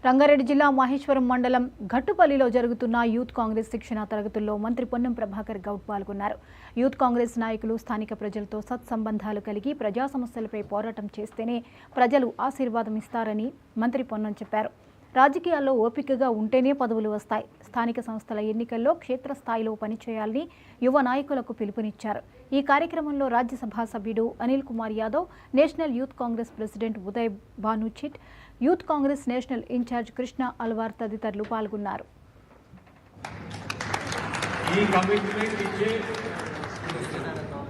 రంగారెడ్డి జిల్లా మహేశ్వరం మండలం ఘట్టుపల్లిలో జరుగుతున్న యూత్ కాంగ్రెస్ శిక్షణ తరగతుల్లో మంత్రి పొన్నం ప్రభాకర్ గౌడ్ పాల్గొన్నారు. యూత్ కాంగ్రెస్ నాయకులు స్థానిక ప్రజలతో సత్సంబంధాలు కలిగి ప్రజా సమస్యలపై పోరాటం చేస్తేనే ప్రజలు ఆశీర్వాదం ఇస్తారని మంత్రి పొన్నం చెప్పారు. రాజకీయాల్లో ఓపికగా ఉంటేనే పదవులు వస్తాయి. స్థానిక సంస్థల ఎన్నికల్లో క్షేత్రస్థాయిలో పనిచేయాలని యువ నాయకులకు పిలుపునిచ్చారు. ఈ కార్యక్రమంలో రాజ్యసభ సభ్యుడు Anil Kumar Yadav, national youth Congress president Uday భానుచిట్, youth Congress national incharge Krishna Alwar తదితరులు పాల్గొన్నారు.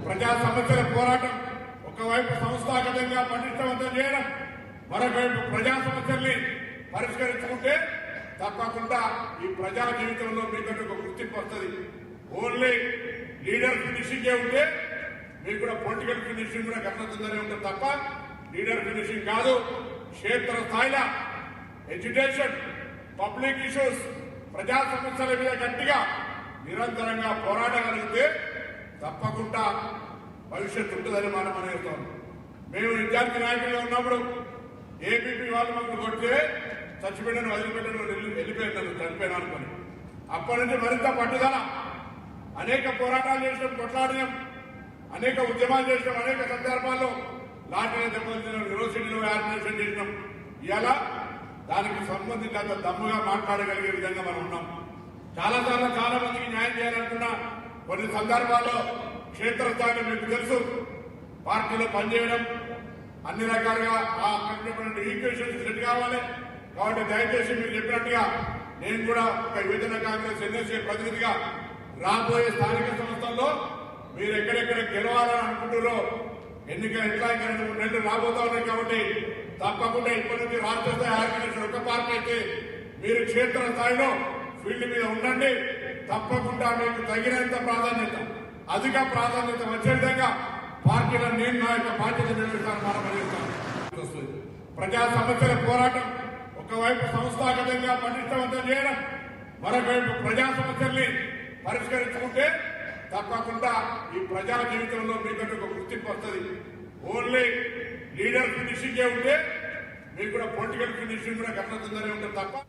ప్రజా సమస్యల పోరాటం ఒకవైపు సంస్థాగతంగా పటిష్టవంతం చేయడం, మరొకవైపు ప్రజా సమస్యల్ని పరిష్కరించుకుంటే తప్పకుండా ఈ ప్రజా జీవితంలో మీకంటే ఒక గుర్తింపు వస్తుంది. ఓన్లీ లీడర్ ఫినిషింగే ఉంటే మీకు కూడా పొలిటికల్ ఫినిషింగ్ కూడా కనబడుతుందనే ఉంటుంది తప్ప లీడర్ ఫినిషింగ్ కాదు. క్షేత్ర స్థాయిలో ఎడ్యుకేషన్, పబ్లిక్ ఇష్యూస్, ప్రజా సమస్యల మీద గట్టిగా నిరంతరంగా పోరాడగలిగితే తప్పకుండా భవిష్యత్తు ఉంటుందని మనం అనేస్తాం. మేము విద్యార్థి నాయకులుగా ఉన్నప్పుడు ఏపీపీ వాళ్ళు మనకు కొడితే చచ్చిపోయిన వదిలిపెట్టడం వెళ్ళిపోయినాను, చనిపోయినా అనుకుని అప్పటి నుంచి మరింత పట్టుదల, అనేక పోరాటాలు చేసినాం, కొట్లాడినాం, అనేక ఉద్యమాలు చేసినాం, అనేక సందర్భాల్లో లాటరీ దెబ్బతిన యూనివర్సిటీలో ఆర్గనైజేషన్ చేసినాం. ఇలా దానికి సంబంధించినంత దమ్ముగా మాట్లాడగలిగే విధంగా మనం ఉన్నాం. చాలాసార్లు చాలా మందికి న్యాయం చేయాలనుకున్నా కొన్ని సందర్భాల్లో క్షేత్రస్థాయిలో మీకు తెలుసు పార్టీలో పనిచేయడం అన్ని రకాలుగా ఆ కట్టినటువంటి ఈక్వేషన్స్ సెట్ కావాలి. కాబట్టి దయచేసి మీరు చెప్పినట్టుగా నేను కూడా ఒక యువజన కాంగ్రెస్ ఎన్ఎస్ఏ ప్రతినిధిగా రాబోయే స్థానిక సంస్థల్లో మీరు ఎక్కడెక్కడ గెలవాలని అనుకుంటున్నారో ఎన్నికలు ఎట్లా 2-3 నెలలు రాబోతా ఉన్నాయి. కాబట్టి తప్పకుండా ఇప్పటి నుంచి రాష్ట్ర స్థాయి ఆర్గనైజేషన్ ఒక పార్టీ అయితే మీరు క్షేత్ర స్థాయిలో ఫీల్డ్ మీద ఉండండి. తప్పకుండా మీకు తగినంత ప్రాధాన్యత, అధిక ప్రాధాన్యత వచ్చే విధంగా పార్టీలను నేను నా యొక్క బాధ్యత నిర్వహిస్తాను. మనం ప్రజా సమస్యల పోరాటం ఒకవైపు సంస్థాగతంగా పటిష్టవంతం చేయడం, మరొకవైపు ప్రజా సమస్యల్ని పరిష్కరించుకుంటే తప్పకుండా ఈ ప్రజా జీవితంలో మీకంటే ఒక గుర్తింపు వస్తుంది. ఓన్లీ లీడర్ ఫినిషింగే ఉంటే మీకు కూడా పొలిటికల్ ఫినిషింగ్ కూడా కనబడుతుందనే ఉంటుంది తప్ప